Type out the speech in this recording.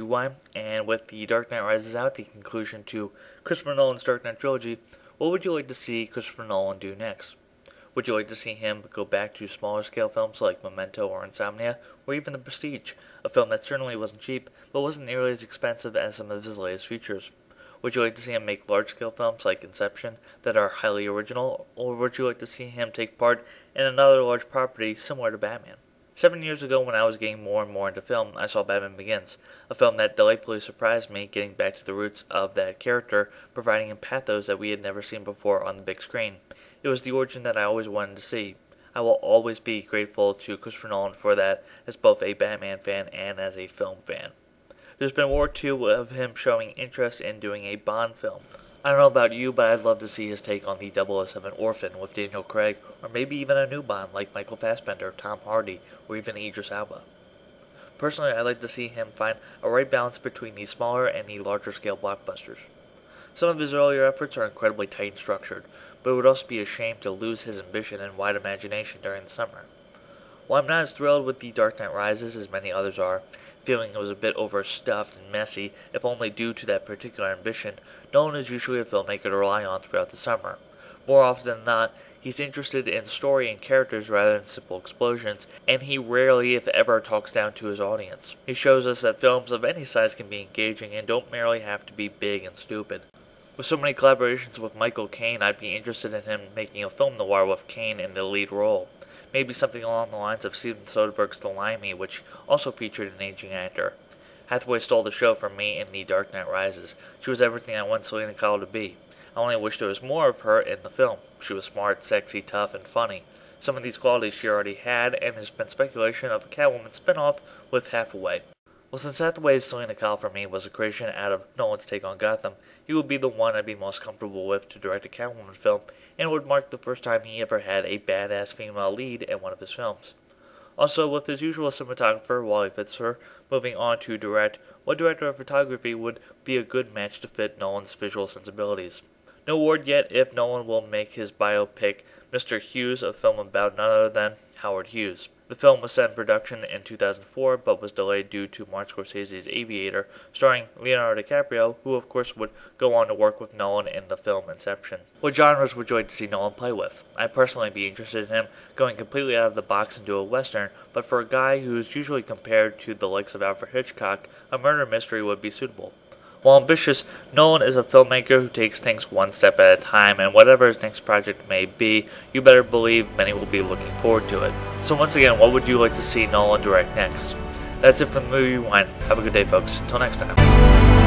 rewind, and with The Dark Knight Rises out, the conclusion to Christopher Nolan's Dark Knight trilogy, what would you like to see Christopher Nolan do next? Would you like to see him go back to smaller scale films like Memento or Insomnia, or even The Prestige, a film that certainly wasn't cheap, but wasn't nearly as expensive as some of his latest features? Would you like to see him make large-scale films like Inception that are highly original, or would you like to see him take part in another large property similar to Batman? 7 years ago, when I was getting more and more into film, I saw Batman Begins, a film that delightfully surprised me, getting back to the roots of that character, providing him pathos that we had never seen before on the big screen. It was the origin that I always wanted to see. I will always be grateful to Christopher Nolan for that, as both a Batman fan and as a film fan. There's been more too of him showing interest in doing a Bond film. I don't know about you, but I'd love to see his take on the 007 Orphan with Daniel Craig, or maybe even a new Bond like Michael Fassbender, Tom Hardy, or even Idris Elba. Personally, I'd like to see him find a right balance between the smaller and the larger scale blockbusters. Some of his earlier efforts are incredibly tight and structured, but it would also be a shame to lose his ambition and wide imagination during the summer. While I'm not as thrilled with The Dark Knight Rises as many others are, feeling it was a bit overstuffed and messy, if only due to that particular ambition, Nolan is usually a filmmaker to rely on throughout the summer. More often than not, he's interested in story and characters rather than simple explosions, and he rarely, if ever, talks down to his audience. He shows us that films of any size can be engaging and don't merely have to be big and stupid. With so many collaborations with Michael Caine, I'd be interested in him making a film noir with Caine in the lead role. Maybe something along the lines of Steven Soderbergh's The Limey, which also featured an aging actor. Hathaway stole the show from me in The Dark Knight Rises. She was everything I want Selena Kyle to be. I only wish there was more of her in the film. She was smart, sexy, tough, and funny. Some of these qualities she already had, and there's been speculation of a Catwoman spin-off with Hathaway. Well, since Hathaway's Selena Kyle for me was a creation out of Nolan's take on Gotham, he would be the one I'd be most comfortable with to direct a Catwoman film, and it would mark the first time he ever had a badass female lead in one of his films. Also, with his usual cinematographer, Wally Pfister, moving on to direct, what director of photography would be a good match to fit Nolan's visual sensibilities? No word yet if Nolan will make his biopic Mr. Hughes a film about none other than Howard Hughes. The film was set in production in 2004, but was delayed due to Martin Scorsese's Aviator, starring Leonardo DiCaprio, who of course would go on to work with Nolan in the film Inception. What genres would you like to see Nolan play with? I'd personally be interested in him going completely out of the box into a western, but for a guy who's usually compared to the likes of Alfred Hitchcock, a murder mystery would be suitable. While ambitious, Nolan is a filmmaker who takes things one step at a time, and whatever his next project may be, you better believe many will be looking forward to it. So once again, what would you like to see Nolan direct next? That's it for the Movie Rewind. Have a good day, folks. Until next time.